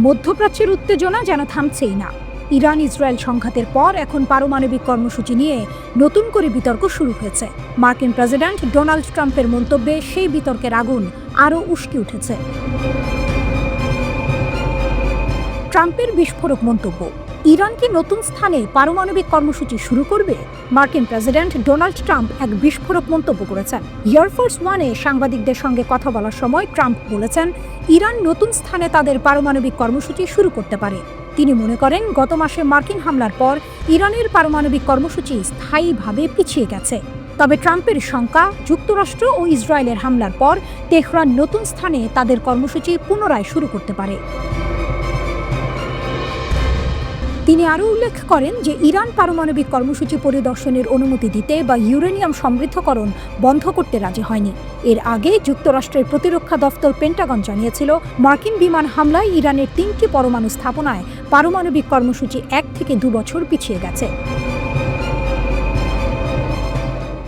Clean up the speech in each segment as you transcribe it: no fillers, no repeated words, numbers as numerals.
মধ্যপ্রাচ্যের উত্তেজনা যেন থামছেই না। ইরান ইসরায়েল সংঘাতের পর এখন পারমাণবিক কর্মসূচি নিয়ে নতুন করে বিতর্ক শুরু হয়েছে। মার্কিন প্রেসিডেন্ট ডোনাল্ড ট্রাম্পের মন্তব্যে সেই বিতর্কের আগুন আরও উস্কে উঠেছে। ট্রাম্পের বিস্ফোরক মন্তব্য, ইরান কি নতুন স্থানে পারমাণবিক কর্মসূচি শুরু করবে? মার্কিন প্রেসিডেন্ট ডোনাল্ড ট্রাম্প এক বিস্ফোরক মন্তব্য করেছেন। এয়ারফোর্স ওয়ানে সাংবাদিকদের সঙ্গে কথা বলার সময় ট্রাম্প বলেছেন, ইরান নতুন স্থানে তাদের পারমাণবিক কর্মসূচি শুরু করতে পারে। তিনি মনে করেন, গত মাসে মার্কিন হামলার পর ইরানের পারমাণবিক কর্মসূচি স্থায়ীভাবে পিছিয়ে গেছে। তবে ট্রাম্পের শঙ্কা, যুক্তরাষ্ট্র ও ইসরায়েলের হামলার পর তেহরান নতুন স্থানে তাদের কর্মসূচি পুনরায় শুরু করতে পারে। তিনি আরও উল্লেখ করেন যে ইরান পারমাণবিক কর্মসূচি পরিদর্শনের অনুমতি দিতে বা ইউরেনিয়াম সমৃদ্ধকরণ বন্ধ করতে রাজি হয়নি। এর আগে যুক্তরাষ্ট্রের প্রতিরক্ষা দফতর পেন্টাগন জানিয়েছিল, মার্কিন বিমান হামলায় ইরানের 3টি পরমাণু স্থাপনায় পারমাণবিক কর্মসূচি 1 থেকে 2 বছর পিছিয়ে গেছে।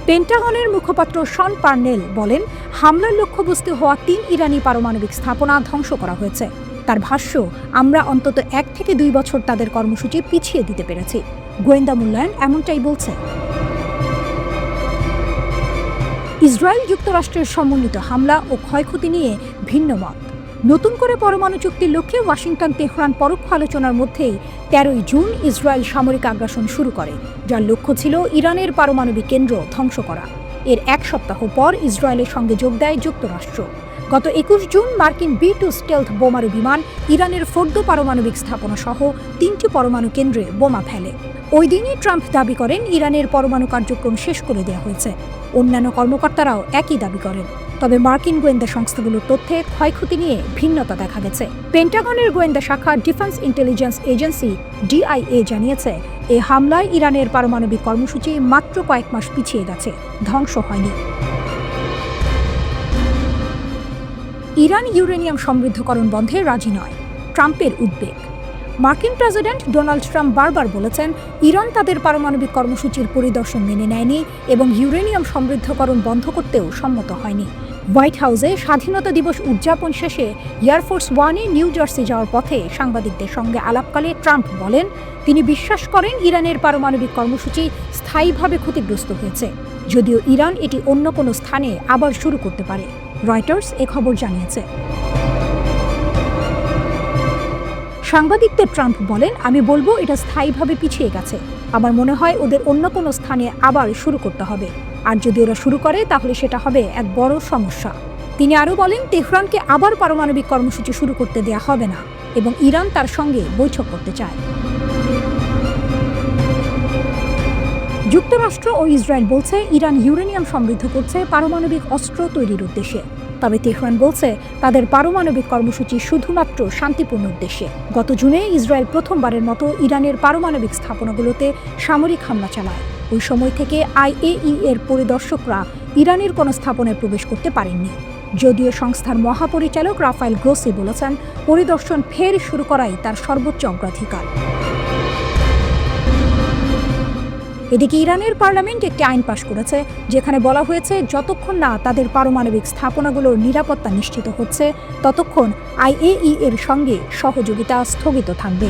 পেন্টাগনের মুখপাত্র শন পার্নেল বলেন, হামলার লক্ষ্যবস্তু হওয়া 3 ইরানি পারমাণবিক স্থাপনা ধ্বংস করা হয়েছে। তার ভাষ্য, আমরা অন্তত 1 থেকে 2 বছর তাদের কর্মসূচি পিছিয়ে দিতে পেরেছি। গোয়েন্দা মূল্যায়ন এমনটাই বলছে। ইসরায়েল যুক্তরাষ্ট্রের সমন্বিত হামলা ও ক্ষয়ক্ষতি নিয়ে ভিন্ন মত। নতুন করে পরমাণু চুক্তির লক্ষ্যে ওয়াশিংটন তেহরান পরোক্ষ আলোচনার মধ্যেই 13 জুন ইসরায়েল সামরিক আগ্রাসন শুরু করে, যার লক্ষ্য ছিল ইরানের পারমাণবিক কেন্দ্র ধ্বংস করা। এর 1 সপ্তাহ পর ইসরায়েলের সঙ্গে যোগ দেয় যুক্তরাষ্ট্র। গত 21 জুন মার্কিন B-2 স্টেলথ বোমারু বিমান ইরানের ফোর্দো পারমাণবিক স্থাপনা সহ 3টি পরমাণু কেন্দ্রে বোমা ফেলে। ওই দিনই ট্রাম্প দাবি করেন, ইরানের পরমাণু কার্যক্রম শেষ করে দেওয়া হয়েছে। অন্যান্য কর্মকর্তারাও একই দাবি করেন। তবে মার্কিন গোয়েন্দা সংস্থাগুলোর তথ্যে ক্ষয়ক্ষতি নিয়ে ভিন্নতা দেখা গেছে। পেন্টাগনের গোয়েন্দা শাখা ডিফেন্স ইন্টেলিজেন্স এজেন্সি DIA জানিয়েছে, এই হামলায় ইরানের পারমাণবিক কর্মসূচি মাত্র কয়েক মাস পিছিয়ে গেছে, ধ্বংস হয়নি। ইরান ইউরেনিয়াম সমৃদ্ধকরণ বন্ধে রাজি নয়, ট্রাম্পের উদ্বেগ। মার্কিন প্রেসিডেন্ট ডোনাল্ড ট্রাম্প বারবার বলেছেন, ইরান তাদের পারমাণবিক কর্মসূচির পরিদর্শন মেনে নেয়নি এবং ইউরেনিয়াম সমৃদ্ধকরণ বন্ধ করতেও সম্মত হয়নি। হোয়াইট হাউসে স্বাধীনতা দিবস উদযাপন শেষে এয়ারফোর্স ওয়ানে নিউ জার্সি যাওয়ার পথে সাংবাদিকদের সঙ্গে আলাপকালে ট্রাম্প বলেন, তিনি বিশ্বাস করেন ইরানের পারমাণবিক কর্মসূচি স্থায়ীভাবে ক্ষতিগ্রস্ত হয়েছে, যদিও ইরান এটি অন্য কোনো স্থানে আবার শুরু করতে পারে। রয়টার্স এ খবর জানিয়েছে। সাংবাদিকদের ট্রাম্প বলেন, আমি বলবো এটা স্থায়ীভাবে পিছিয়ে গেছে। আমার মনে হয় ওদের অন্য কোনো স্থানে আবার শুরু করতে হবে, আর যদি ওরা শুরু করে তাহলে সেটা হবে এক বড় সমস্যা। তিনি আরও বলেন, তেহরানকে আবার পারমাণবিক কর্মসূচি শুরু করতে দেয়া হবে না এবং ইরান তার সঙ্গে বৈঠক করতে চায়। যুক্তরাষ্ট্র ও ইসরায়েল বলছে, ইরান ইউরেনিয়াম সমৃদ্ধ করছে পারমাণবিক অস্ত্র তৈরির উদ্দেশ্যে। তবে তেহরান বলছে, তাদের পারমাণবিক কর্মসূচি শুধুমাত্র শান্তিপূর্ণ উদ্দেশ্যে। গত জুনে ইসরায়েল প্রথমবারের মতো ইরানের পারমাণবিক স্থাপনাগুলোতে সামরিক হামলা চালায়। ওই সময় থেকে IAEA এর পরিদর্শকরা ইরানের কোনো স্থাপনায় প্রবেশ করতে পারেননি। যদিও সংস্থার মহাপরিচালক রাফায়েল গ্রোসি বলেছেন, পরিদর্শন ফের শুরু করাই তার সর্বোচ্চ অগ্রাধিকার। এদিকে ইরানের পার্লামেন্ট একটি আইন পাশ করেছে, যেখানে বলা হয়েছে, যতক্ষণ না তাদের পারমাণবিক স্থাপনাগুলোর নিরাপত্তা নিশ্চিত হচ্ছে, ততক্ষণ IAEA এর সঙ্গে সহযোগিতা স্থগিত থাকবে।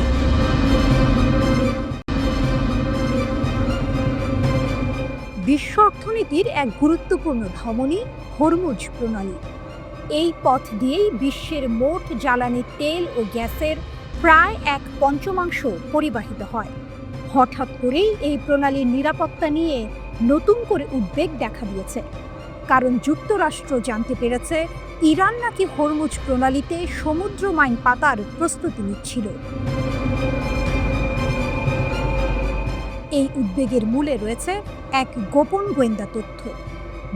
বিশ্ব অর্থনীতির এক গুরুত্বপূর্ণ ধমনী হরমুজ প্রণালী। এই পথ দিয়েই বিশ্বের মোট জ্বালানি তেল ও গ্যাসের প্রায় 1/5 পরিবাহিত হয়। হঠাৎ করেই এই প্রণালীর নিরাপত্তা নিয়ে নতুন করে উদ্বেগ দেখা দিয়েছে, কারণ যুক্তরাষ্ট্র জানতে পেরেছে, ইরান নাকি হরমুজ প্রণালীতে সমুদ্র মাইন পাতার প্রস্তুতি নিচ্ছিল। এই উদ্বেগের মূলে রয়েছে এক গোপন গোয়েন্দা তথ্য।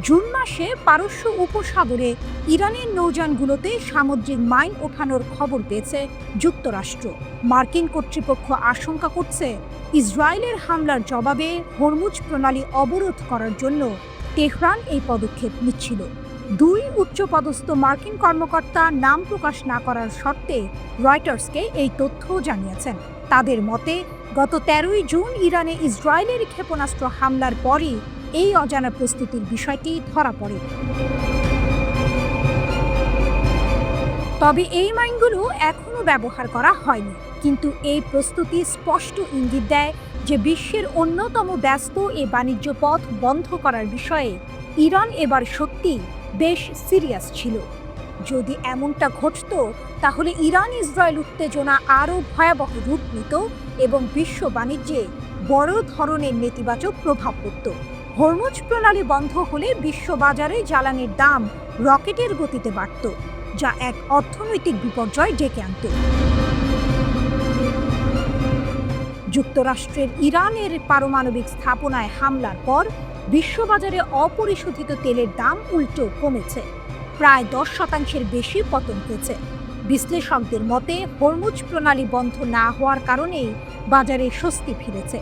জুন মাসে পারস্য উপসাগরে ইরানের নৌযানগুলোতে সামুদ্রিক মাইন ওঠানোর খবর পেয়েছে যুক্তরাষ্ট্র। মার্কিন কর্তৃপক্ষ আশঙ্কা করছে, ইসরায়েলের হামলার জবাবে হরমুজ প্রণালী অবরোধ করার জন্য তেহরান এই পদক্ষেপ নিচ্ছিল। 2 উচ্চপদস্থ মার্কিন কর্মকর্তা নাম প্রকাশ না করার শর্তে রয়টার্সকে এই তথ্য জানিয়েছেন। তাদের মতে, গত 13 জুন ইরানে ইসরায়েলের ক্ষেপণাস্ত্র হামলার পরই এই অজানা প্রস্তুতির বিষয়টি ধরা পড়ে। তবে এই মাইনগুলো এখনও ব্যবহার করা হয়নি, কিন্তু এই প্রস্তুতি স্পষ্ট ইঙ্গিত দেয় যে বিশ্বের অন্যতম ব্যস্ত এই বাণিজ্য পথ বন্ধ করার বিষয়ে ইরান এবার সত্যি বেশ সিরিয়াস ছিল। যদি এমনটা ঘটত, তাহলে ইরান ইসরায়েল উত্তেজনা আরও ভয়াবহ রূপ নিত এবং বিশ্ব বাণিজ্যে বড় ধরনের নেতিবাচক প্রভাব পড়ত। হরমুজ প্রণালী বন্ধ হলে বিশ্ববাজারে জ্বালানির দাম রকেটের গতিতে বাড়ত, যা এক অর্থনৈতিক বিপর্যয় ডেকে আনত। যুক্তরাষ্ট্রের ইরানের পারমাণবিক স্থাপনায় হামলার পর বিশ্ববাজারে অপরিশোধিত তেলের দাম উল্টো কমেছে, প্রায় 10% বেশি পতন হয়েছে। বিশ্লেষকদের মতে হরমুজ প্রণালী বন্ধ না হওয়ার কারণেই বাজারে স্বস্তি ফিরেছে।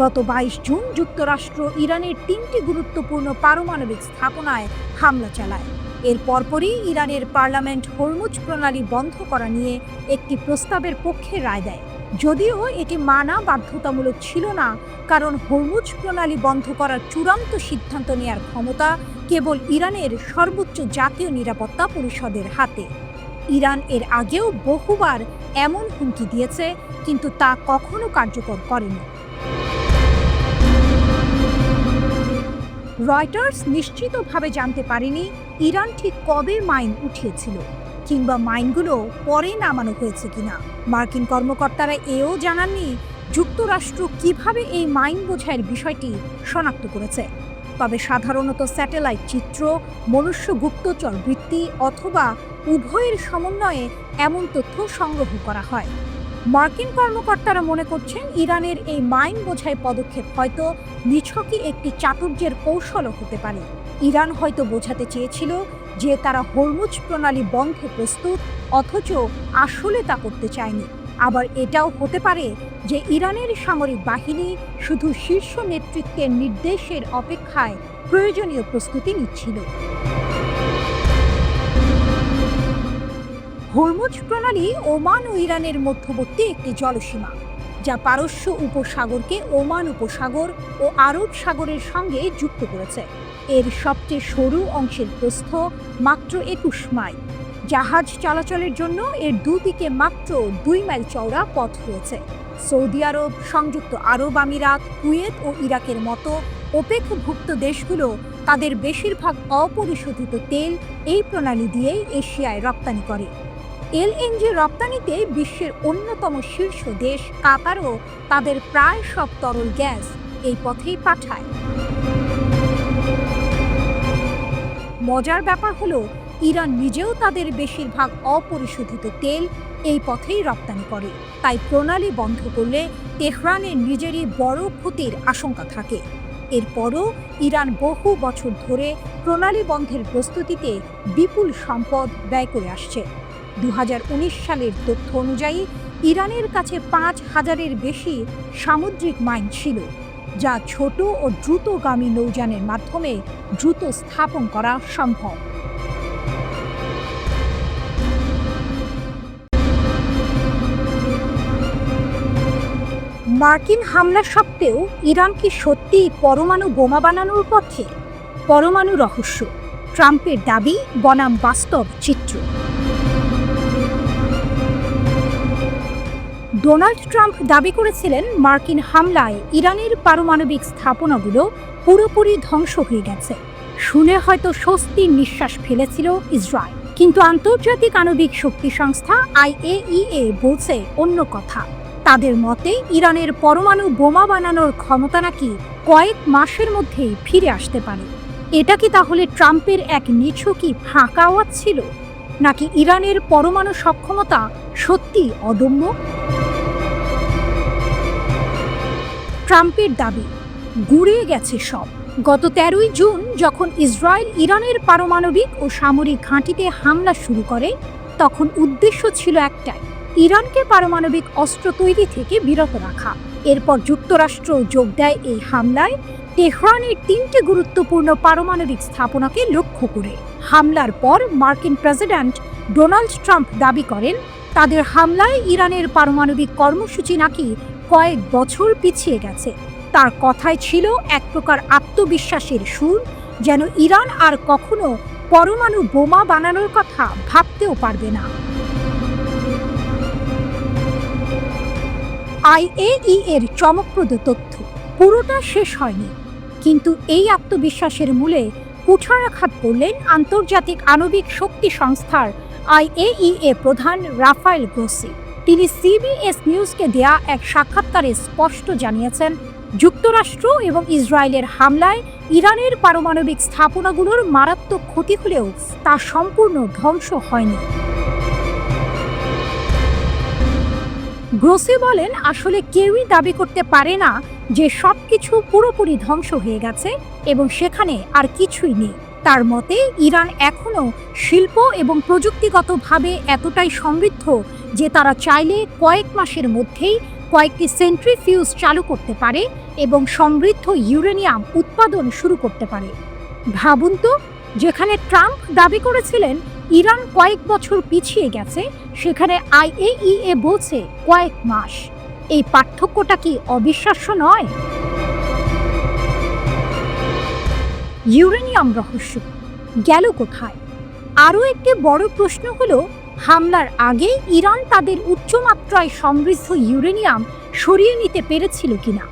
গত 22 জুন যুক্তরাষ্ট্র ইরানের 3টি গুরুত্বপূর্ণ পারমাণবিক স্থাপনায় হামলা চালায়। এর পরপরই ইরানের পার্লামেন্ট হরমুজ প্রণালী বন্ধ করা নিয়ে একটি প্রস্তাবের পক্ষে রায় দেয়, যদিও এটি মানা বাধ্যতামূলক ছিল না, কারণ হরমুজ প্রণালী বন্ধ করার চূড়ান্ত সিদ্ধান্ত নেওয়ার ক্ষমতা কেবল ইরানের সর্বোচ্চ জাতীয় নিরাপত্তা পরিষদের হাতে। ইরান এর আগেও বহুবার এমন হুমকি দিয়েছে, কিন্তু তা কখনো কার্যকর করেনি। রয়টার্স নিশ্চিতভাবে জানতে পারেনি ইরান ঠিক কবে মাইন উঠিয়েছিল, কিংবা মাইনগুলো পরে নামানো হয়েছে কিনা। মার্কিন কর্মকর্তারা এও জানাননি যুক্তরাষ্ট্র কিভাবে এই মাইন বোঝাইয়ের বিষয়টি শনাক্ত করেছে। তবে সাধারণত স্যাটেলাইট চিত্র, মনুষ্য গুপ্তচর বৃত্তি অথবা উভয়ের সমন্বয়ে এমন তথ্য সংগ্রহ করা হয়। মার্কিন কর্মকর্তারা মনে করছেন ইরানের এই মাইন বোঝাই পদক্ষেপ হয়তো নিছকই একটি চাতুর্যের কৌশলও হতে পারে। ইরান হয়তো বোঝাতে চেয়েছিল যে তারা হরমুজ প্রণালী বন্ধে প্রস্তুত, অথচ আসলে তা করতে চায়নি। আবার এটাও হতে পারে যে ইরানের সামরিক বাহিনী শুধু শীর্ষ নেতৃত্বের নির্দেশের অপেক্ষায় প্রয়োজনীয় প্রস্তুতি নিচ্ছিল। হরমুজ প্রণালী ওমান ও ইরানের মধ্যবর্তী একটি জলসীমা, যা পারস্য উপসাগরকে ওমান উপসাগর ও আরব সাগরের সঙ্গে যুক্ত করেছে। এর সবচেয়ে সরু অংশের প্রস্থ মাত্র 21 মাইল। জাহাজ চলাচলের জন্য এর দুদিকে মাত্র 2 মাইল চওড়া পথ রয়েছে। সৌদি আরব, সংযুক্ত আরব আমিরাত, কুয়েত ও ইরাকের মতো ওপেকভুক্ত দেশগুলো তাদের বেশিরভাগ অপরিশোধিত তেল এই প্রণালী দিয়েই এশিয়ায় রপ্তানি করে। এলএনজি রপ্তানিতে বিশ্বের অন্যতম শীর্ষ দেশ কাতারও তাদের প্রায় সব তরল গ্যাস এই পথেই পাঠায়। মজার ব্যাপার হলো, ইরান নিজেও তাদের বেশিরভাগ অপরিশোধিত তেল এই পথেই রপ্তানি করে। তাই প্রণালী বন্ধ করলে তেহরানের নিজেরই বড় ক্ষতির আশঙ্কা থাকে। এরপরও ইরান বহু বছর ধরে প্রণালী বন্ধের প্রস্তুতিতে বিপুল সম্পদ ব্যয় করে আসছে। 2019 সালের তথ্য অনুযায়ী ইরানের কাছে 5000-এর বেশি সামুদ্রিক মাইন ছিল, যা ছোট ও দ্রুতগামী নৌযানের মাধ্যমে দ্রুত স্থাপন করা সম্ভব। মার্কিন হামলা সত্ত্বেও ইরান কি সত্যিই পরমাণু বোমা বানানোর পথে? পরমাণু রহস্য, ট্রাম্পের দাবি বনাম বাস্তব চিত্র। ডোনাল্ড ট্রাম্প দাবি করেছিলেন মার্কিন হামলায় ইরানের পারমাণবিক স্থাপনাগুলো পুরোপুরি ধ্বংস হয়ে গেছে। শুনে হয়তো স্বস্তির নিঃশ্বাস ফেলেছিল ইসরায়েল, কিন্তু আন্তর্জাতিক আণবিক শক্তি সংস্থা IAEA বলছে অন্য কথা। তাদের মতে ইরানের পরমাণু বোমা বানানোর ক্ষমতা নাকি কয়েক মাসের মধ্যেই ফিরে আসতে পারে। এটা কি তাহলে ট্রাম্পের এক নিছকই ফাঁকা আওয়াজ ছিল, নাকি ইরানের পরমাণু সক্ষমতা সত্যি অদম্য? ট্রাম্পের দাবি গুড়িয়ে গেছে সব। গত 13 জুন যখন ইসরায়েল ইরানের পারমাণবিক ও সামরিক ঘাঁটিতে হামলা শুরু করে, তখন উদ্দেশ্য ছিল একটাই, ইরানকে পারমাণবিক অস্ত্র তৈরি থেকে বিরত রাখা। এরপর যুক্তরাষ্ট্র যোগ দেয় এই হামলায়, তেহরানের 3টি গুরুত্বপূর্ণ পারমাণবিক স্থাপনাকে লক্ষ্য করে। হামলার পর মার্কিন প্রেসিডেন্ট ডোনাল্ড ট্রাম্প দাবি করেন তাদের হামলায় ইরানের পারমাণবিক কর্মসূচি নাকি কয়েক বছর পিছিয়ে গেছে। তার কথায় ছিল এক প্রকার আত্মবিশ্বাসের সুর, যেন ইরান আর কখনো পরমাণু বোমা বানানোর কথা ভাবতেও পারবে না। IAEA এর চমকপ্রদ তথ্য পুরোটা শেষ হয়নি, কিন্তু এই আত্মবিশ্বাসের মূলে কুঠারাঘাত করলেন আন্তর্জাতিক আণবিক শক্তি সংস্থার IAEA প্রধান রাফায়েল গ্রোসি। তিনি CBS নিউজকে দেয়া এক সাক্ষাৎকারে স্পষ্ট জানিয়েছেন, যুক্তরাষ্ট্র এবং ইসরায়েলের হামলায় ইরানের পারমাণবিক স্থাপনাগুলোর মারাত্মক ক্ষতি হলেও তা সম্পূর্ণ ধ্বংস হয়নি। গ্রোসি বলেন, আসলে কেউই দাবি করতে পারে না যে সবকিছু পুরোপুরি ধ্বংস হয়ে গেছে এবং সেখানে আর কিছুই নেই। তার মতে ইরান এখনও শিল্প এবং প্রযুক্তিগতভাবে এতটাই সমৃদ্ধ যে তারা চাইলে কয়েক মাসের মধ্যেই কয়েকটি সেন্ট্রিফিউজ চালু করতে পারে এবং সমৃদ্ধ ইউরেনিয়াম উৎপাদন শুরু করতে পারে। ভাবুন তো, যেখানে ট্রাম্প দাবি করেছিলেন ইরান কয়েক বছর পিছিয়ে গেছে, সেখানে IAEA বলছে কয়েক মাস। এই পার্থক্যটা কি অবিশ্বাস্য নয়? ইউরেনিয়াম রহস্য গেল কোথায়? আরও একটি বড় প্রশ্ন হলো, হামলার আগে ইরান তাদের উচ্চমাত্রায় সমৃদ্ধ ইউরেনিয়াম সরিয়ে নিতে পেরেছিল কিনা।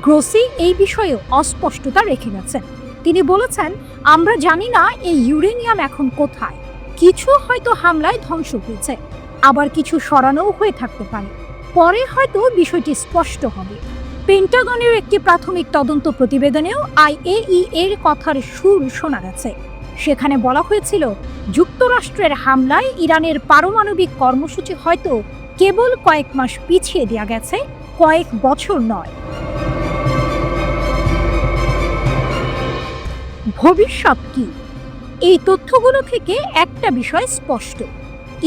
গ্রোসি এই বিষয়ে অস্পষ্টতা রেখে গেছেন। তিনি বলেছেন, আমরা জানি না এই ইউরেনিয়াম এখন কোথায়। কিছু হয়তো হামলায় ধ্বংস হয়েছে, আবার কিছু সরানোও হয়ে থাকতে পারে। পরে হয়তো বিষয়টি স্পষ্ট হবে। পেন্টাগনের একটি প্রাথমিক তদন্ত প্রতিবেদনেও IAEA এর কথার সুর শোনা গেছে। সেখানে বলা হয়েছিল, যুক্তরাষ্ট্রের হামলায় ইরানের পারমাণবিক কর্মসূচি হয়তো কেবল কয়েক মাস পিছিয়ে দেওয়া গেছে, কয়েক বছর নয়। ভবিষ্যৎ কি? এই তথ্যগুলো থেকে একটা বিষয় স্পষ্ট,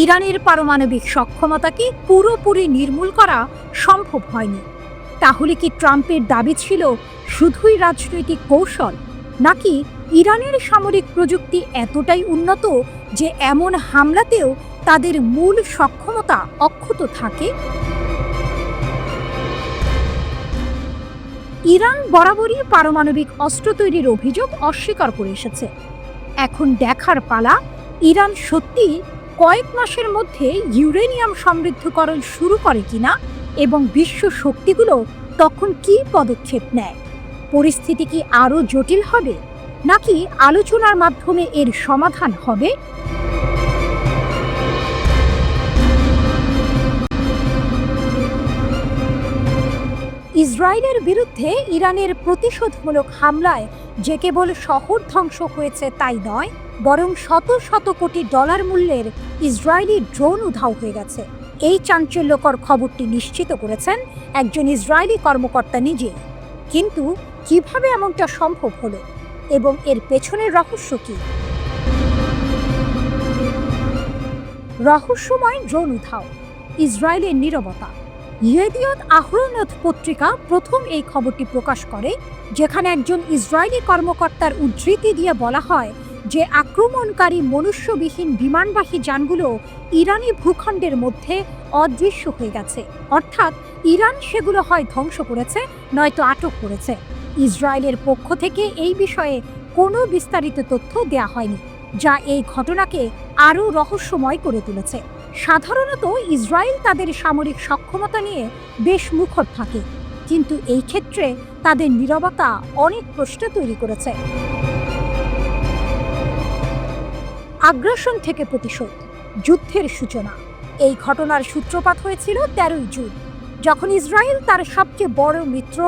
ইরানের পারমাণবিক সক্ষমতাকে পুরোপুরি নির্মূল করা সম্ভব হয়নি। তাহলে কি ট্রাম্পের দাবি ছিল শুধুই রাজনৈতিক কৌশল, নাকি ইরানের সামরিক প্রযুক্তি এতটাই উন্নত যে এমন হামলাতেও তাদের মূল সক্ষমতা অক্ষত থাকে? ইরান বরাবরই পারমাণবিক অস্ত্র তৈরির অভিযোগ অস্বীকার করে এসেছে। এখন দেখার পালা, ইরান সত্যি কয়েক মাসের মধ্যে ইউরেনিয়াম সমৃদ্ধকরণ শুরু করে কিনা এবং বিশ্ব শক্তিগুলো তখন কি পদক্ষেপ নেয়। পরিস্থিতি কি আরও জটিল হবে, নাকি আলোচনার মাধ্যমে এর সমাধান হবে? ইসরায়েলের বিরুদ্ধে ইরানের প্রতিশোধমূলক হামলায় যে কেবল শহর ধ্বংস হয়েছে তাই নয়, বরং শত শত কোটি ডলার মূল্যের ইসরায়েলি ড্রোন উধাও হয়ে গেছে। এই চাঞ্চল্যকর খবরটি নিশ্চিত করেছেন একজন ইসরায়েলি কর্মকর্তা নিজে। কিন্তু কিভাবে এমনটা সম্ভব হলো এবং এর পেছনের রহস্য কি? রহস্যময় ড্রোন উধাও, ইসরায়েলের নীরবতা। ইয়েদিয়ত আহরোনোথ পত্রিকা প্রথম এই খবরটি প্রকাশ করে, যেখানে একজন ইসরায়েলি কর্মকর্তার উদ্ধৃতি দিয়ে বলা হয় যে আক্রমণকারী মনুষ্যবিহীন বিমানবাহী যানগুলো ইরানি ভূখণ্ডের মধ্যে অদৃশ্য হয়ে গেছে। অর্থাৎ ইরান সেগুলো হয় ধ্বংস করেছে, নয়তো আটক করেছে। ইসরায়েলের পক্ষ থেকে এই বিষয়ে কোনো বিস্তারিত তথ্য দেয়া হয়নি, যা এই ঘটনাকে আরও রহস্যময় করে তুলেছে। সাধারণত ইসরায়েল তাদের সামরিক সক্ষমতা নিয়ে বেশ মুখর থাকে, কিন্তু এই ক্ষেত্রে তাদের নীরবতা অনেক প্রশ্ন তৈরি করেছে। আগ্রাসন থেকে প্রতিশোধ, যুদ্ধের সূচনা। এই ঘটনার সূত্রপাত হয়েছিল 13 জুন, যখন ইসরায়েল তার সবচেয়ে বড় মিত্র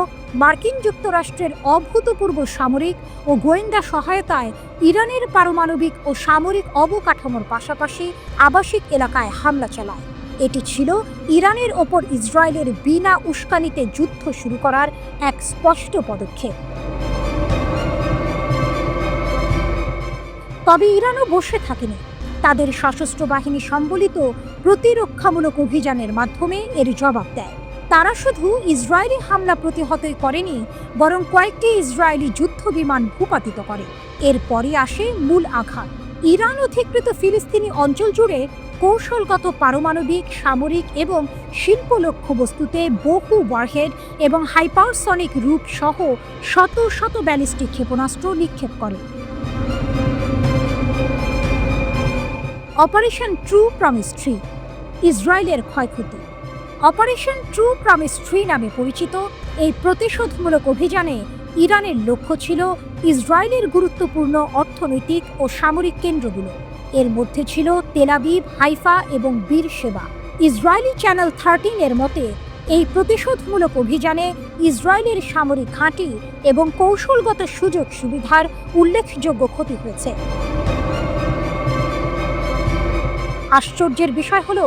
মার্কিন যুক্তরাষ্ট্রের অভূতপূর্ব সামরিক ও গোয়েন্দা সহায়তায় ইরানের পারমাণবিক ও সামরিক অবকাঠামোর পাশাপাশি আবাসিক এলাকায় হামলা চালায়। এটি ছিল ইরানের ওপর ইসরায়েলের বিনা উস্কানিতে যুদ্ধ শুরু করার এক স্পষ্ট পদক্ষেপ। তবে ইরানও বসে থাকেনি। তাদের সশস্ত্র বাহিনী সম্বলিত প্রতিরক্ষামূলক অভিযানের মাধ্যমে এর জবাব দেয়। তারা শুধু ইসরায়েলি হামলা প্রতিহতই করেনি, বরং কয়েকটি ইসরায়েলি যুদ্ধ বিমান ভূপাতিত করে। এরপরই আসে মূল আঘাত। ইরান অধিকৃত ফিলিস্তিনি অঞ্চল জুড়ে কৌশলগত পারমাণবিক, সামরিক এবং শিল্প লক্ষ্যবস্তুতে বহু ওয়ারহেড এবং হাইপারসনিক রূপ সহ শত শত ব্যালিস্টিক ক্ষেপণাস্ত্র নিক্ষেপ করে। অপারেশন ট্রু প্রমিস 3, ইসরায়েলের ক্ষয়ক্ষতি। অপারেশন ট্রু প্রমিস 3 নামে পরিচিত এই প্রতিশোধমূলক অভিযানে ইরানের লক্ষ্য ছিল ইসরায়েলের গুরুত্বপূর্ণ অর্থনৈতিক ও সামরিক কেন্দ্রগুলো। এর মধ্যে ছিল তেল আবিব, হাইফা এবং বীরশেবা। ইসরায়েলি চ্যানেল 13 এর মতে এই প্রতিশোধমূলক অভিযানে ইসরায়েলের সামরিক ঘাঁটি এবং কৌশলগত সুযোগ সুবিধার উল্লেখযোগ্য ক্ষতি হয়েছে। আশ্চর্যের বিষয় হলো,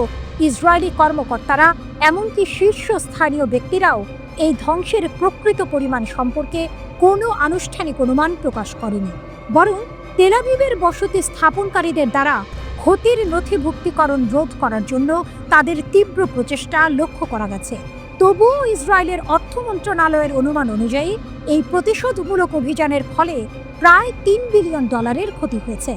ইসরায়েলি কর্মকর্তারা, এমনকি শীর্ষস্থানীয় ব্যক্তিরাও এই ধ্বংসের প্রকৃত পরিমাণ সম্পর্কে কোনো আনুষ্ঠানিক অনুমান প্রকাশ করেনি। বরং তেল আবিবের বসতি স্থাপনকারীদের দ্বারা ক্ষতির নথিভুক্তিকরণ রোধ করার জন্য তাদের তীব্র প্রচেষ্টা লক্ষ্য করা গেছে। তবুও ইসরায়েলের অর্থ মন্ত্রণালয়ের অনুমান অনুযায়ী এই প্রতিশোধমূলক অভিযানের ফলে প্রায় $3 বিলিয়ন ক্ষতি হয়েছে।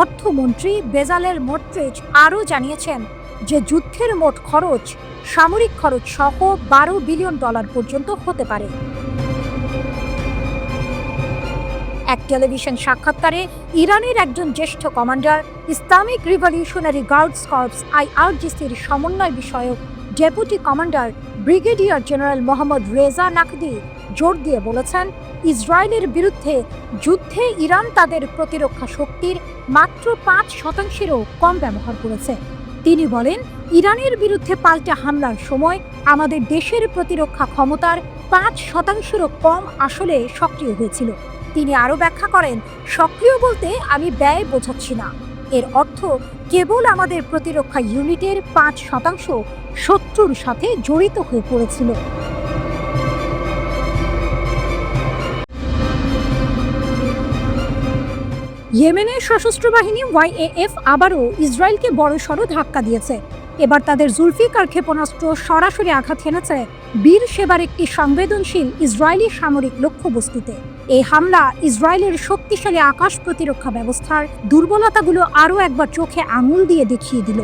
অর্থমন্ত্রী বেজালেল স্মোট্রিচ আরও জানিয়েছেন যে যুদ্ধের মোট খরচ, সামরিক খরচ সহ $12 বিলিয়ন পর্যন্ত হতে পারে। এক টেলিভিশন সাক্ষাৎকারে ইরানের একজন জ্যেষ্ঠ commander, Islamic revolutionary guards corps IRGCর সমন্বয় বিষয়ক deputy commander brigadier general Mohammad Reza Naqdi জোর দিয়ে বলেছেন, ইসরায়েলের বিরুদ্ধে যুদ্ধে ইরান তাদের প্রতিরক্ষা শক্তির মাত্র 5%-এরও কম ব্যবহার করেছে। তিনি বলেন, ইরানের বিরুদ্ধে পাল্টা হামলার সময় আমাদের দেশের প্রতিরক্ষা ক্ষমতার 5%-এরও কম আসলে সক্রিয় হয়েছিল। তিনি আরও ব্যাখ্যা করেন, সক্রিয় বলতে আমি ব্যয় বোঝাচ্ছি না। এর অর্থ কেবল আমাদের প্রতিরক্ষা ইউনিটের 5% শত্রুর সাথে জড়িত হয়ে পড়েছিল। ইয়েমেনের সশস্ত্র বাহিনী YAF আবারও ইসরায়েলকে বড়সড় ধাক্কা দিয়েছে। এবার তাদের জুলফিকার ক্ষেপণাস্ত্র সরাসরি আঘাত হেনেছে বীরশেবার একটি সংবেদনশীল ইসরায়েলি সামরিক লক্ষ্যবস্তুতে। এই হামলা ইসরায়েলের শক্তিশালী আকাশ প্রতিরক্ষা ব্যবস্থার দুর্বলতাগুলো আরও একবার চোখে আঙুল দিয়ে দেখিয়ে দিল।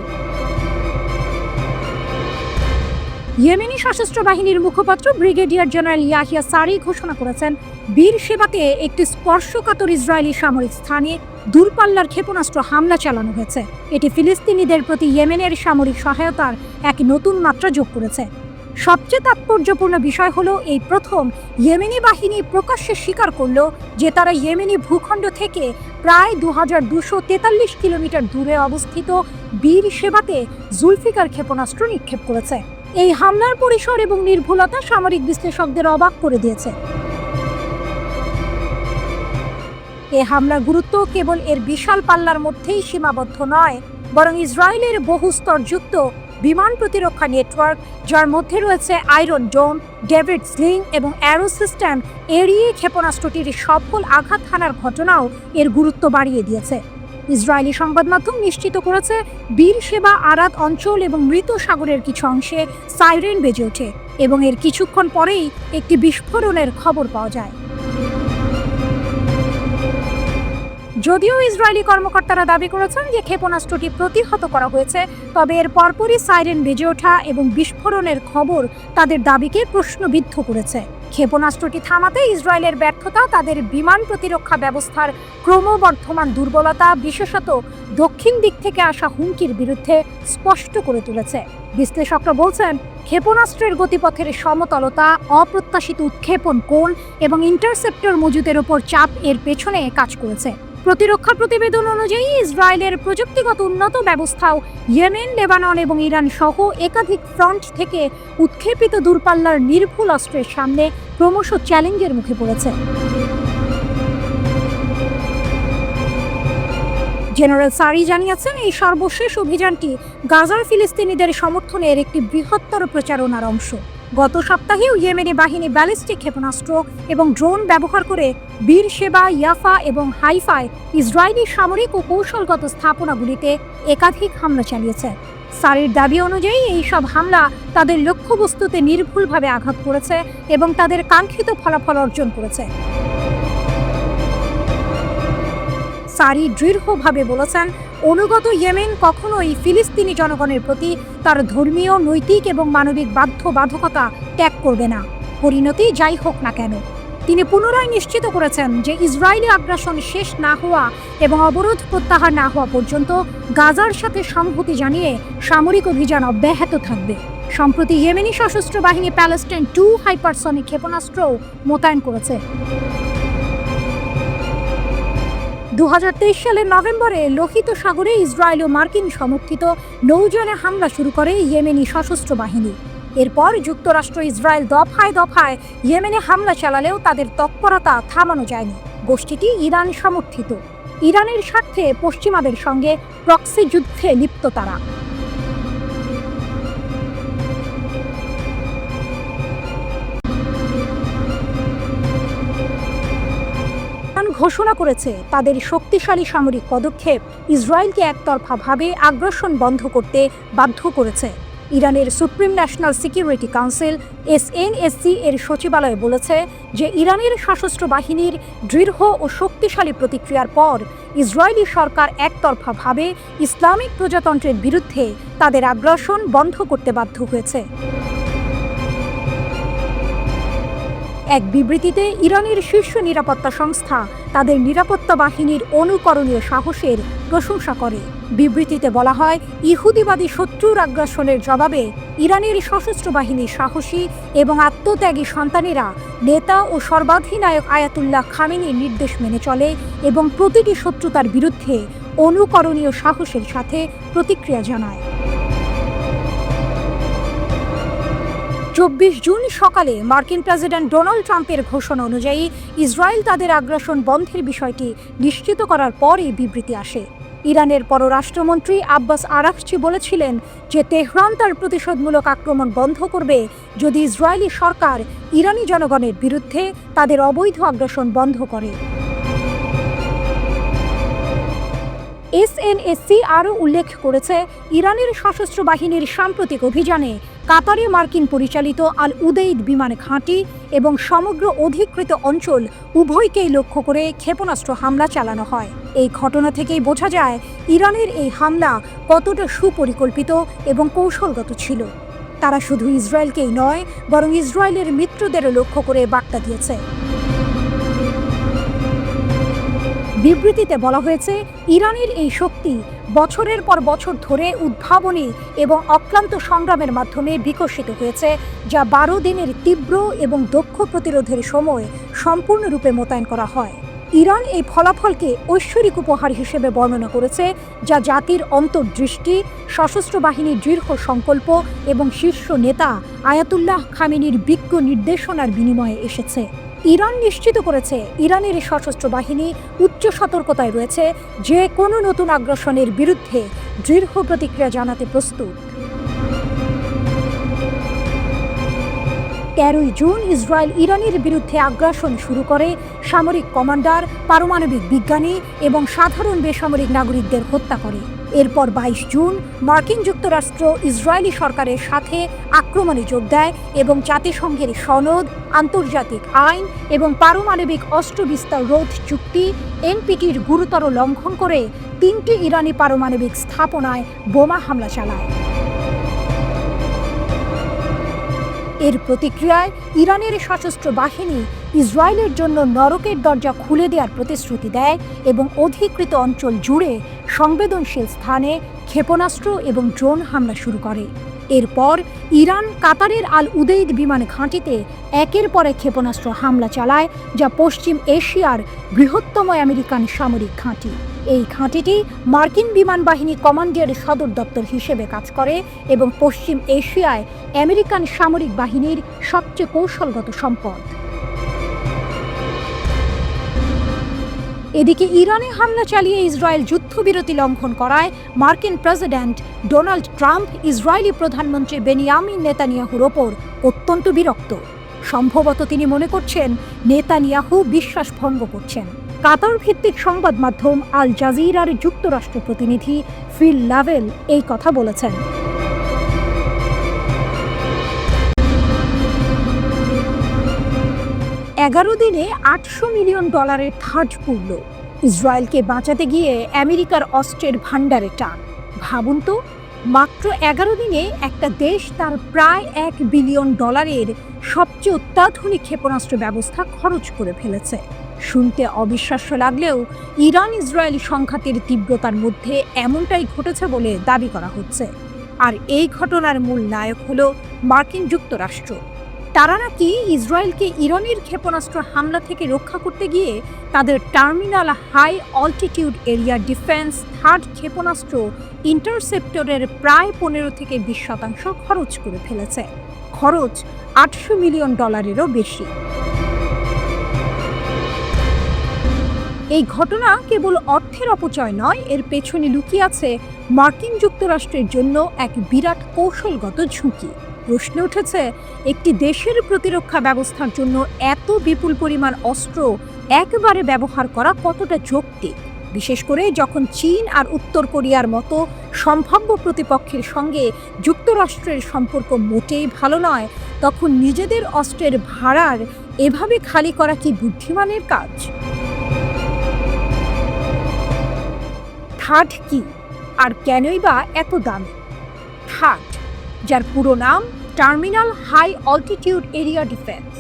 ইয়েমেনি সশস্ত্র বাহিনীর মুখপাত্র ব্রিগেডিয়ার জেনারেল ইয়াহিয়া সারি ঘোষণা করেছেন, বীরশেবাতে একটি স্পর্শকাতর ইসরায়েলি সামরিক স্থানে দূরপাল্লার ক্ষেপণাস্ত্র হামলা চালানো হয়েছে। এটি ফিলিস্তিনিদের প্রতি ইয়েমেনের সামরিক সহায়তার এক নতুন মাত্রা যোগ করেছে। সবচেয়ে তাৎপর্যপূর্ণ বিষয় হলো, এই প্রথম ইয়েমেনি বাহিনী প্রকাশ্যে স্বীকার করল যে তারা ইয়েমেনি ভূখণ্ড থেকে প্রায় 2243 কিলোমিটার দূরে অবস্থিত বীরশেবাতে জুলফিকার ক্ষেপণাস্ত্র নিক্ষেপ করেছে। এই হামলার পরিসর এবং নির্ভুলতা সামরিক বিশ্লেষকদের অবাক করে দিয়েছে। এই হামলার গুরুত্ব কেবল এর বিশাল পাল্লার মধ্যেই সীমাবদ্ধ নয়, বরং ইসরায়েলের বহুস্তরযুক্ত বিমান প্রতিরক্ষা নেটওয়ার্ক, যার মধ্যে রয়েছে আয়রন ডোম, ডেভিড স্লিং এবং অ্যারো সিস্টেম, এড়িয়ে ক্ষেপণাস্ত্রটির সফল আঘাত হানার ঘটনাও এর গুরুত্ব বাড়িয়ে দিয়েছে। ইসরায়েলি সংবাদ মাধ্যম নিশ্চিত করেছে, বীরশেবা আরাদ অঞ্চল এবং মৃত সাগরের কিছু অংশে সাইরেন বেজে ওঠে এবং এর কিছুক্ষণ পরেই একটি বিস্ফোরণের খবর পাওয়া যায়। যদিও ইসরায়েলি কর্মকর্তারা দাবি করেছেন যে ক্ষেপণাস্ত্রটি প্রতিহত করা হয়েছে, তবে এর পরপরই সাইরেন বেজে ওঠা এবং বিস্ফোরণের খবর তাদের দাবিকে প্রশ্নবিদ্ধ করেছে। ক্ষেপণাস্ত্রটি থামাতে ইসরায়েলের ব্যর্থতা তাদের বিমান প্রতিরক্ষা ব্যবস্থার ক্রমবর্ধমান দুর্বলতা, বিশেষত দক্ষিণ দিক থেকে আসা হুমকির বিরুদ্ধে স্পষ্ট করে তুলেছে। বিশ্লেষকরা বলছেন, ক্ষেপণাস্ত্রের গতিপথের সমতলতা, অপ্রত্যাশিত উৎক্ষেপণ কোণ এবং ইন্টারসেপ্টর মজুদের ওপর চাপ এর পেছনে কাজ করেছে। প্রতিরক্ষা প্রতিবেদন অনুযায়ী ইসরায়েলের প্রযুক্তিগত উন্নত ব্যবস্থাও ইয়েমেন, লেবানন এবং ইরান সহ একাধিক ফ্রন্ট থেকে উৎক্ষেপিত দূরপাল্লার নির্ভুল অস্ত্রের সামনে ক্রমশ চ্যালেঞ্জের মুখে পড়েছে। জেনারেল সারি জানিয়েছেন, এই সর্বশেষ অভিযানটি গাজার ফিলিস্তিনিদের সমর্থনের একটি বৃহত্তর প্রচারণার অংশ। গত সপ্তাহেও ইয়েমেনি বাহিনী ব্যালিস্টিক ক্ষেপণাস্ত্র এবং ড্রোন ব্যবহার করে বীরশেবা, ইয়াফা এবং হাইফায় ইসরায়েলি সামরিক ও কৌশলগত স্থাপনাগুলিতে একাধিক হামলা চালিয়েছে। সারির দাবি অনুযায়ী এই সব হামলা তাদের লক্ষ্যবস্তুতে নির্ভুলভাবে আঘাত করেছে এবং তাদের কাঙ্ক্ষিত ফলাফল অর্জন করেছে। সারি দৃঢ়ভাবে বলেছেন, অনুগত ইয়েমেন কখনোই ফিলিস্তিনি জনগণের প্রতি তার ধর্মীয়, নৈতিক এবং মানবিক বাধ্যবাধকতা ত্যাগ করবে না, পরিণতি যাই হোক না কেন। তিনি পুনরায় নিশ্চিত করেছেন যে ইসরায়েলি আগ্রাসন শেষ না হওয়া এবং অবরোধ প্রত্যাহার না হওয়া পর্যন্ত গাজার সাথে সংহতি জানিয়ে সামরিক অভিযান অব্যাহত থাকবে। সম্প্রতি ইয়েমেনি সশস্ত্র বাহিনী প্যালেস্টাইন 2 হাইপারসনিক ক্ষেপণাস্ত্রও মোতায়েন করেছে। 2023 সালের নভেম্বরে লোহিত সাগরে ইসরায়েল ও মার্কিন সমর্থিত নৌযানে হামলা শুরু করে ইয়েমেনি সশস্ত্র বাহিনী। এরপর যুক্তরাষ্ট্র ইসরায়েল দফায় দফায় ইয়েমেনে হামলা চালালেও তাদের তৎপরতা থামানো যায়নি। গোষ্ঠীটি ইরান সমর্থিত। ইরানের স্বার্থে পশ্চিমাদের সঙ্গে প্রক্সি যুদ্ধে লিপ্ত তারা। ঘোষণা করেছে তাদের শক্তিশালী সামরিক পদক্ষেপ ইসরায়েলকে একতরফাভাবে আগ্রাসন বন্ধ করতে বাধ্য করেছে। ইরানের supreme national security council SNSC এর সচিবালয় বলেছে যে ইরানের সশস্ত্র বাহিনীর দৃঢ় ও শক্তিশালী প্রতিক্রিয়ার পর ইসরায়েলি সরকার একতরফাভাবে ইসলামিক প্রজাতন্ত্রের বিরুদ্ধে তাদের আগ্রাসন বন্ধ করতে বাধ্য হয়েছে। এক বিবৃতিতে ইরানের শীর্ষ নিরাপত্তা সংস্থা তাদের নিরাপত্তা বাহিনীর অনুকরণীয় সাহসের প্রশংসা করে। বিবৃতিতে বলা হয়, ইহুদিবাদী শত্রুর আগ্রাসনের জবাবে ইরানের সশস্ত্র বাহিনীর সাহসী এবং আত্মত্যাগী সন্তানেরা নেতা ও সর্বাধিনায়ক আয়াতুল্লাহ খামেনির নির্দেশ মেনে চলে এবং প্রতিটি শত্রুতার বিরুদ্ধে অনুকরণীয় সাহসের সাথে প্রতিক্রিয়া জানায়। 24 জুন সকালে মার্কিন প্রেসিডেন্ট ডোনাল্ড ট্রাম্পের ঘোষণা অনুযায়ী ইসরায়েল তাদের আগ্রাসন বন্ধের বিষয়টি নিশ্চিত করার পরই বিবৃতি আসে। ইরানের পররাষ্ট্রমন্ত্রী আব্বাস আরাকচি বলেছিলেন যে তেহরান তার প্রতিশোধমূলক আক্রমণ বন্ধ করবে যদি ইসরায়েলি সরকার ইরানি জনগণের বিরুদ্ধে তাদের অবৈধ আগ্রাসন বন্ধ করে। SNSC আরও উল্লেখ করেছে, ইরানের সশস্ত্র বাহিনীর সাম্প্রতিক অভিযানে কাতারে মার্কিন পরিচালিত আল উদেইদ বিমান ঘাঁটি এবং সমগ্র অধিকৃত অঞ্চল উভয়কেই লক্ষ্য করে ক্ষেপণাস্ত্র হামলা চালানো হয়। এই ঘটনা থেকেই বোঝা যায় ইরানের এই হামলা কতটা সুপরিকল্পিত এবং কৌশলগত ছিল। তারা শুধু ইসরায়েলকেই নয়, বরং ইসরায়েলের মিত্রদেরও লক্ষ্য করে বার্তা দিয়েছে। বিবৃতিতে বলা হয়েছে, ইরানের এই শক্তি বছরের পর বছর ধরে উদ্ভাবনী এবং অক্লান্ত সংগ্রামের মাধ্যমে বিকশিত হয়েছে, যা 12 দিনের তীব্র এবং দক্ষ প্রতিরোধের সময় সম্পূর্ণরূপে মোতায়েন করা হয়। ইরান এই ফলাফলকে ঐশ্বরিক উপহার হিসেবে বর্ণনা করেছে, যা জাতির অন্তর্দৃষ্টি, সশস্ত্র বাহিনীর দৃঢ় সংকল্প এবং শীর্ষ নেতা আয়াতুল্লাহ খামেনির বিজ্ঞ নির্দেশনার বিনিময়ে এসেছে। ইরান নিশ্চিত করেছে ইরানের সশস্ত্র বাহিনী উচ্চ সতর্কতায় রয়েছে, যে কোনো নতুন আগ্রাসনের বিরুদ্ধে দৃঢ় প্রতিক্রিয়া জানাতে প্রস্তুত। 13 জুন ইসরায়েল ইরানের বিরুদ্ধে আগ্রাসন শুরু করে সামরিক কমান্ডার, পারমাণবিক বিজ্ঞানী এবং সাধারণ বেসামরিক নাগরিকদের হত্যা করে। এরপর 22 জুন মার্কিন যুক্তরাষ্ট্র ইসরায়েলি সরকারের সাথে আক্রমণে যোগ দেয় এবং জাতিসংঘের সনদ, আন্তর্জাতিক আইন এবং পারমাণবিক অস্ত্র বিস্তার রোধ চুক্তি NPTর গুরুতর লঙ্ঘন করে 3টি ইরানি পারমাণবিক স্থাপনায় বোমা হামলা চালায়। এর প্রতিক্রিয়ায় ইরানের সশস্ত্র বাহিনী ইসরায়েলের জন্য নরকের দরজা খুলে দেওয়ার প্রতিশ্রুতি দেয় এবং অধিকৃত অঞ্চল জুড়ে সংবেদনশীল স্থানে ক্ষেপণাস্ত্র এবং ড্রোন হামলা শুরু করে। এরপর ইরান কাতারের আল উদেইদ বিমান ঘাঁটিতে একের পর এক ক্ষেপণাস্ত্র হামলা চালায়, যা পশ্চিম এশিয়ার বৃহত্তম আমেরিকান সামরিক ঘাঁটি। এই ঘাঁটিটি মার্কিন বিমান বাহিনী কমান্ডের সদর দপ্তর হিসেবে কাজ করে এবং পশ্চিম এশিয়ায় আমেরিকান সামরিক বাহিনীর সবচেয়ে কৌশলগত সম্পদ। এদিকে ইরানে হামলা চালিয়ে ইসরায়েল যুদ্ধবিরতি লঙ্ঘন করায় মার্কিন প্রেসিডেন্ট ডোনাল্ড ট্রাম্প ইসরায়েলি প্রধানমন্ত্রী বেনিয়ামিন নেতানিয়াহুর ওপর অত্যন্ত বিরক্ত। সম্ভবত তিনি মনে করছেন নেতানিয়াহু বিশ্বাস ভঙ্গ করছেন। কাতার ভিত্তিক সংবাদ মাধ্যম আল জাজিরার যুক্তরাষ্ট্র প্রতিনিধি ফিল লাভেল এই কথা বলেছেন। $11 দিনে $800 মিলিয়ন ধার্য পড়ল। ইসরায়েলকে বাঁচাতে গিয়ে আমেরিকার অস্ত্রের ভাণ্ডারে টান। ভাবুন তো, মাত্র 11 দিনে একটা দেশ তার প্রায় $1 বিলিয়ন সবচেয়ে অত্যাধুনিক ক্ষেপণাস্ত্র ব্যবস্থা খরচ করে ফেলেছে। শুনতে অবিশ্বাস্য লাগলেও ইরান ইসরায়েলি সংঘাতের তীব্রতার মধ্যে এমনটাই ঘটেছে বলে দাবি করা হচ্ছে। আর এই ঘটনার মূল নায়ক হলো মার্কিন যুক্তরাষ্ট্র। তারা নাকি ইসরায়েলকে ইরানের ক্ষেপণাস্ত্র হামলা থেকে রক্ষা করতে গিয়ে তাদের terminal high altitude area defence THAAD ক্ষেপণাস্ত্র ইন্টারসেপ্টরের প্রায় 15 থেকে 20% খরচ করে ফেলেছে। খরচ $800 মিলিয়ন বেশি। এই ঘটনা কেবল অর্থের অপচয় নয়, এর পেছনে লুকিয়ে আছে মার্কিন যুক্তরাষ্ট্রের জন্য এক বিরাট কৌশলগত ঝুঁকি। প্রশ্ন উঠেছে, একটি দেশের প্রতিরক্ষা ব্যবস্থার জন্য এত বিপুল পরিমাণ অস্ত্র একবারে ব্যবহার করা কতটা যৌক্তিক, বিশেষ করে যখন চীন আর উত্তর কোরিয়ার মতো সম্ভাব্য প্রতিপক্ষের সঙ্গে যুক্তরাষ্ট্রের সম্পর্ক মোটেই ভালো নয়। তখন নিজেদের অস্ত্রের ভাড়ার এভাবে খালি করা কি বুদ্ধিমানের কাজ? থার্ড কি, আর কেনই বা এত দামি? থার্ড, যার পুরো নাম terminal high altitude area defence,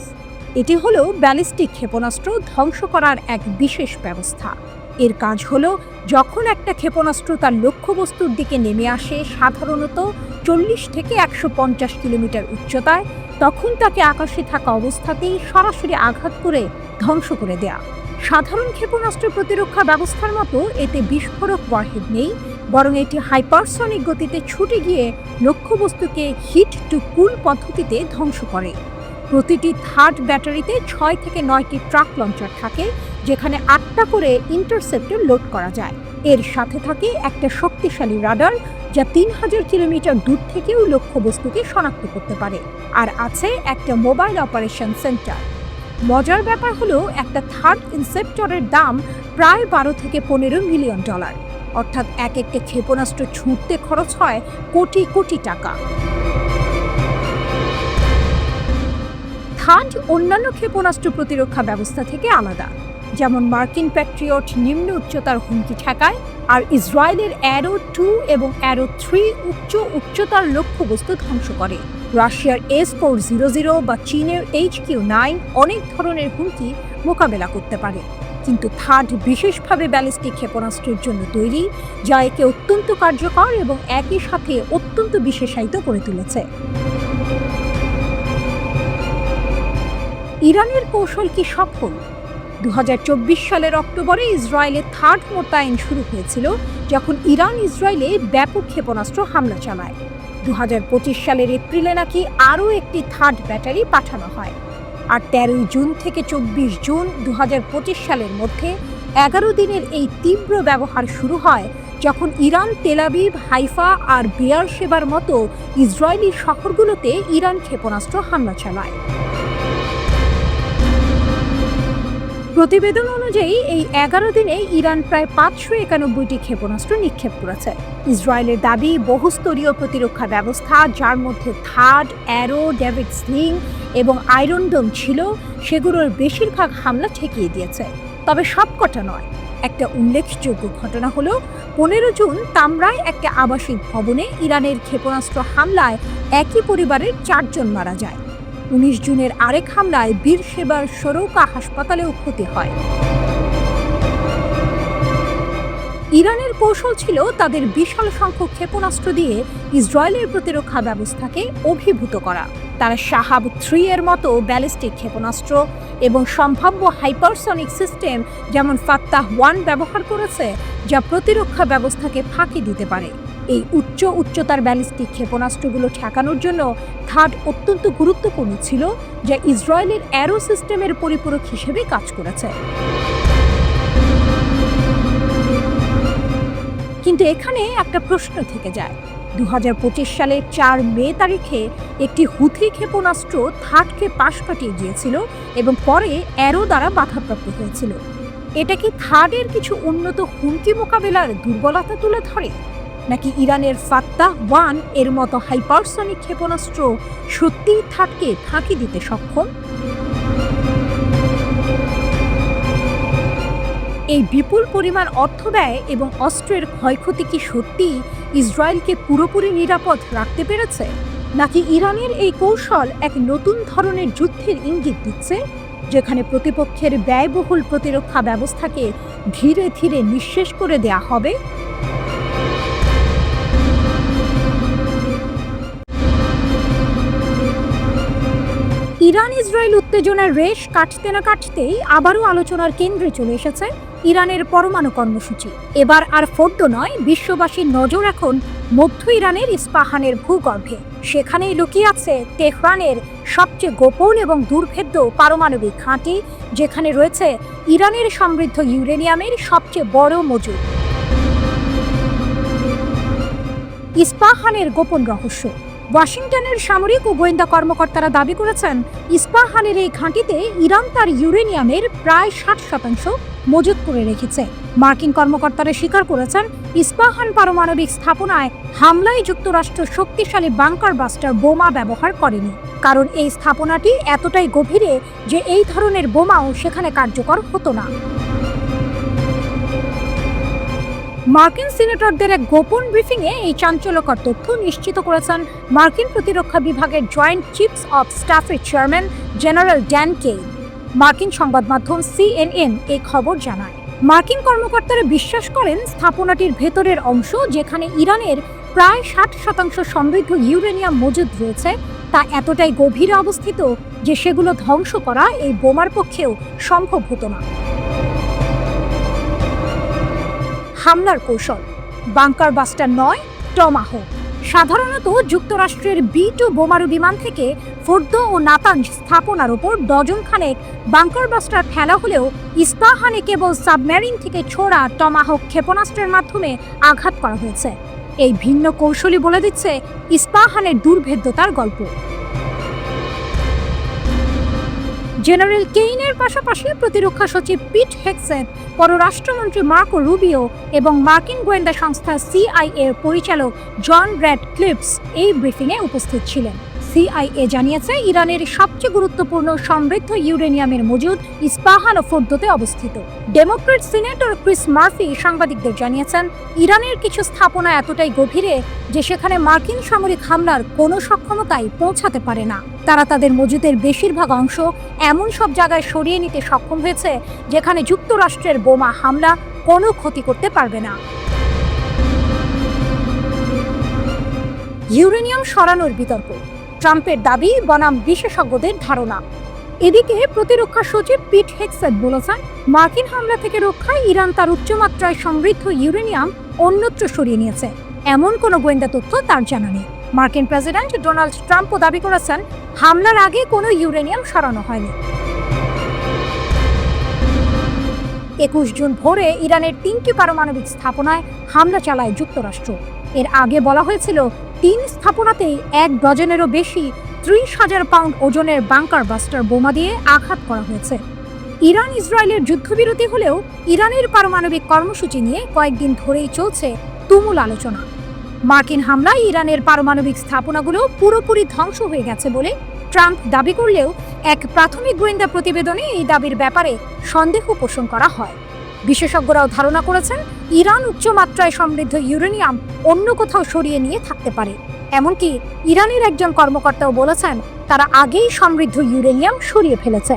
এটি হলো ব্যালিস্টিক ক্ষেপণাস্ত্র ধ্বংস করার এক বিশেষ ব্যবস্থা। এর কাজ হলো, যখন একটা ক্ষেপণাস্ত্র তার লক্ষ্যবস্তুর দিকে নেমে আসে সাধারণত 40 থেকে 150 কিলোমিটার উচ্চতায়, তখন তাকে আকাশে থাকা অবস্থাতেই সরাসরি আঘাত করে ধ্বংস করে দেয়া। সাধারণ ক্ষেপণাস্ত্র প্রতিরক্ষা ব্যবস্থার মতো এতে বিস্ফোরক ওয়ারহেড নেই, বরং এটি হাইপারসনিক গতিতে ছুটে গিয়ে লক্ষ্যবস্তুকে হিট টু কুল পদ্ধতিতে ধ্বংস করে। প্রতিটি থার্ড ব্যাটারিতে 6 থেকে 9টি ট্রাক লঞ্চার থাকে, যেখানে 8টা করে ইন্টারসেপ্টর লোড করা যায়। এর সাথে থাকে একটা শক্তিশালী রাডার, যা 3000 কিলোমিটার দূর থেকেও লক্ষ্যবস্তুকে শনাক্ত করতে পারে। আর আছে একটা মোবাইল অপারেশন সেন্টার। মজার ব্যাপার হলো, একটা থার্ড ইনসেপ্টরের দাম প্রায় $12 থেকে $15 মিলিয়ন, অর্থাৎ একটা ক্ষেপণাস্ত্র ছুঁড়তে খরচ হয় কোটি কোটি টাকা। থার্ড অন্যান্য ক্ষেপণাস্ত্র প্রতিরক্ষা ব্যবস্থা থেকে আলাদা, যেমন মার্কিন প্যাট্রিয়ট নিম্ন উচ্চতার হুমকি ঠেকায়, আর ইসরায়েলের অ্যারো 2 এবং অ্যারো 3 উচ্চতার লক্ষ্যবস্তু ধ্বংস করে। রাশিয়ার S-400 বা চীনের HQ-9 অনেক ধরনের হুমকি মোকাবেলা করতে পারে। কিন্তু থার্ড বিশেষভাবে ব্যালিস্টিক ক্ষেপণাস্ত্রের জন্য তৈরি, যা একে অত্যন্ত কার্যকর এবং একই সাথে অত্যন্ত বিশেষায়িত করে তুলেছে। ইরানের কৌশল কি সফল? 2024 সালের অক্টোবরে ইসরায়েলে থার্ড মোতায়েন শুরু হয়েছিল, যখন ইরান ইসরায়েলে ব্যাপক ক্ষেপণাস্ত্র হামলা চালায়। 2025 সালের এপ্রিলে নাকি আরও একটি থার্ড ব্যাটারি পাঠানো হয়। আর 13 জুন থেকে 24 জুন 2025 সালের মধ্যে 11 দিনের এই তীব্র ব্যবহার শুরু হয়, যখন ইরান তেল আবিব, হাইফা আর বেয়ারশেবার মতো ইসরায়েলি শহরগুলোতে ইরান ক্ষেপণাস্ত্র হামলা চালায়। প্রতিবেদন অনুযায়ী এই 11 দিনে ইরান প্রায় 591টি ক্ষেপণাস্ত্র নিক্ষেপ করেছে। ইসরায়েলের দাবি, বহুস্তরীয় প্রতিরক্ষা ব্যবস্থা, যার মধ্যে থার্ড, অ্যারো, ডেভিড স্লিং এবং আয়রন ডোম ছিল, সেগুলোর বেশিরভাগ হামলা ঠেকিয়ে দিয়েছে। তবে সবকটা নয়। একটা উল্লেখযোগ্য ঘটনা হলো 15 জুন তামরায় একটা আবাসিক ভবনে ইরানের ক্ষেপণাস্ত্র হামলায় একই পরিবারের 4 জন মারা যায়। 19 জুনের আরেক হামলায় বীরশেবার সরৌকা হাসপাতালেও ক্ষতি হয়। ইরানের কৌশল ছিল তাদের বিশাল সংখ্যক ক্ষেপণাস্ত্র দিয়ে ইসরায়েলের প্রতিরক্ষা ব্যবস্থাকে অভিভূত করা। তারা শাহাব 3 এর মতো ব্যালিস্টিক ক্ষেপণাস্ত্র এবং সম্ভাব্য হাইপারসনিক সিস্টেম যেমন ফাত্তাহ 1 ব্যবহার করেছে, যা প্রতিরক্ষা ব্যবস্থাকে ফাঁকি দিতে পারে। এই উচ্চতার ব্যালিস্টিক ক্ষেপণাস্ত্রগুলো ঠেকানোর জন্য থার্ড অত্যন্ত গুরুত্বপূর্ণ ছিল, যা ইসরায়েলের অ্যারো সিস্টেমের পরিপূরক হিসেবে কাজ করেছে। কিন্তু এখানে একটা প্রশ্ন থেকে যায়। 2025 সালের 4 মে তারিখে একটি হুথি ক্ষেপণাস্ত্র থার্ডকে পাশ কাটিয়ে গিয়েছিল এবং পরে অ্যারো দ্বারা বাধাপ্রাপ্ত হয়েছিল। এটা কি থার্ডের কিছু উন্নত হুমকি মোকাবেলার দুর্বলতা তুলে ধরে, নাকি ইরানের ফাত্তাহ 1 এর মতো হাইপারসনিক ক্ষেপণাস্ত্র সত্যিই থার্ডকে ফাঁকি দিতে সক্ষম? এই বিপুল পরিমাণ অর্থ ব্যয় এবং অস্ত্রের ক্ষয়ক্ষতি কি সত্যিই ইসরায়েলকে পুরোপুরি নিরাপদ রাখতে পেরেছে, নাকি ইরানের এই কৌশল এক নতুন ধরনের যুদ্ধের ইঙ্গিত দিচ্ছে, যেখানে প্রতিপক্ষের ব্যয়বহুল প্রতিরক্ষা ব্যবস্থাকে ধীরে ধীরে নিঃশেষ করে দেয়া হবে? ইরান ইসরায়েল উত্তেজনার রেশ কাটতে না কাটতেই আবারও আলোচনার কেন্দ্রে চলে এসেছে ইরানের পরমাণু কর্মসূচি। এবার আর ফোর্দো নয়, বিশ্ববাসীর নজর এখন মধ্য ইরানের ইস্পাহানের ভূগর্ভে। সেখানেই লুকিয়ে আছে তেহরানের সবচেয়ে গোপন এবং দুর্ভেদ্য পারমাণবিক ঘাঁটি, যেখানে রয়েছে ইরানের সমৃদ্ধ ইউরেনিয়ামের সবচেয়ে বড় মজুদ। ইস্পাহানের গোপন রহস্য। ওয়াশিংটনের সামরিক ও গোয়েন্দা কর্মকর্তারা দাবি করেছেন, ইস্পাহানের এই ঘাঁটিতে ইরান তার ইউরেনিয়ামের প্রায় 60% মজুত করে রেখেছে। মার্কিন কর্মকর্তারা স্বীকার করেছেন, ইস্পাহান পারমাণবিক স্থাপনায় হামলায় যুক্তরাষ্ট্র শক্তিশালী বাংকার বাস্টার বোমা ব্যবহার করেনি, কারণ এই স্থাপনাটি এতটাই গভীরে যে এই ধরনের বোমাও সেখানে কার্যকর হতো না। মার্কিন সিনেটরদের এক গোপন ব্রিফিংয়ে এই চাঞ্চল্যকর তথ্য নিশ্চিত করেছেন মার্কিন প্রতিরক্ষা বিভাগের জয়েন্ট চিফস অব স্টাফের চেয়ারম্যান জেনারেল ড্যান কেইন। মার্কিন সংবাদ মাধ্যম CNN এই খবর জানায়। মার্কিন কর্মকর্তারা বিশ্বাস করেন, স্থাপনাটির ভেতরের অংশ, যেখানে ইরানের প্রায় 60% সমৃদ্ধ ইউরেনিয়াম মজুদ রয়েছে, তা এতটাই গভীরে অবস্থিত যে সেগুলো ধ্বংস করা এই বোমার পক্ষেও সম্ভব হতো না। হামলার কৌশল। বাংকার বাস্টার নয়, টমাহক। সাধারণত যুক্তরাষ্ট্রের B-2 বোমারু বিমান থেকে ফোর্দো ও নাতাঞ্জ স্থাপনার উপর ডজন খানেক বাংকার বাস্টার ফেলা হলেও ইস্পাহানে কেবল সাবমেরিন থেকে ছোড়া টমাহক ক্ষেপণাস্ত্রের মাধ্যমে আঘাত করা হয়েছে। এই ভিন্ন কৌশলই বলে দিচ্ছে ইস্পাহানের দুর্ভেদ্যতার গল্প। জেনারেল কেইনের পাশাপাশি প্রতিরক্ষা সচিব পিট হেগসেট, পররাষ্ট্রমন্ত্রী মার্কো রুবিও এবং মার্কিন গোয়েন্দা সংস্থা CIA এর পরিচালক জন র্যাডক্লিফস এই ব্রিফিংয়ে উপস্থিত ছিলেন। CIA জানিয়েছে, ইরানের সবচেয়ে গুরুত্বপূর্ণ সমৃদ্ধ ইউরেনিয়ামের মজুদ ইস্পাহান ও ফোর্দোতে অবস্থিত। ডেমোক্রেট সিনেটর ক্রিস মার্ফি সাংবাদিকদের জানিয়েছেন, ইরানের কিছু স্থাপনা এতটাই গভীরে যে সেখানে মার্কিন সামরিক হামলার কোনো সক্ষমতাই পৌঁছাতে পারে না। তারা তাদের মজুদের বেশিরভাগ অংশ এমন সব জায়গায় সরিয়ে নিতে সক্ষম হয়েছে যেখানে যুক্তরাষ্ট্রের বোমা হামলা কোনো ক্ষতি করতে পারবে না। ইউরেনিয়াম সরানোর বিতর্ক। ট্রাম্পের দাবি বনাম বিশেষজ্ঞদের ধারণা। এদিকে প্রতিরক্ষা সচিব পিট হেগসেট বলেছেন, মার্কিন হামলা থেকে রক্ষায় ইরান তার উচ্চমাত্রায় সমৃদ্ধ ইউরেনিয়াম অন্যত্র সরিয়ে নিয়েছে, এমন কোনো গোয়েন্দা তথ্য তার জানা নেই। মার্কিন প্রেসিডেন্ট ডোনাল্ড ট্রাম্পও দাবি করেছেন, হামলার আগে কোনো ইউরেনিয়াম সরানো হয়নি। 21 জুন ভোরে ইরানের 3টি পারমাণবিক স্থাপনায় হামলা চালায় যুক্তরাষ্ট্র। এর আগে বলা হয়েছিল, 3 স্থাপনাতেই 1 ডজনেরও বেশি 30,000 পাউন্ড ওজনের বাংকার বাস্টার বোমা দিয়ে আঘাত করা হয়েছে। ইরান ইসরায়েলের যুদ্ধবিরতি হলেও ইরানের পারমাণবিক কর্মসূচি নিয়ে কয়েকদিন ধরেই চলছে তুমুল আলোচনা। মার্কিন হামলায় ইরানের পারমাণবিক স্থাপনাগুলো পুরোপুরি ধ্বংস হয়ে গেছে বলে ট্রাম্প দাবি করলেও এক প্রাথমিক গোয়েন্দা প্রতিবেদনে এই দাবির ব্যাপারে সন্দেহ পোষণ করা হয়। বিশেষজ্ঞরাও ধারণা করেছেন, ইরান উচ্চমাত্রায় সমৃদ্ধ ইউরেনিয়াম অন্য কোথাও সরিয়ে নিয়ে থাকতে পারে। এমনকি ইরানের একজন কর্মকর্তাও বলেছেন, তারা আগেই সমৃদ্ধ ইউরেনিয়াম সরিয়ে ফেলেছে।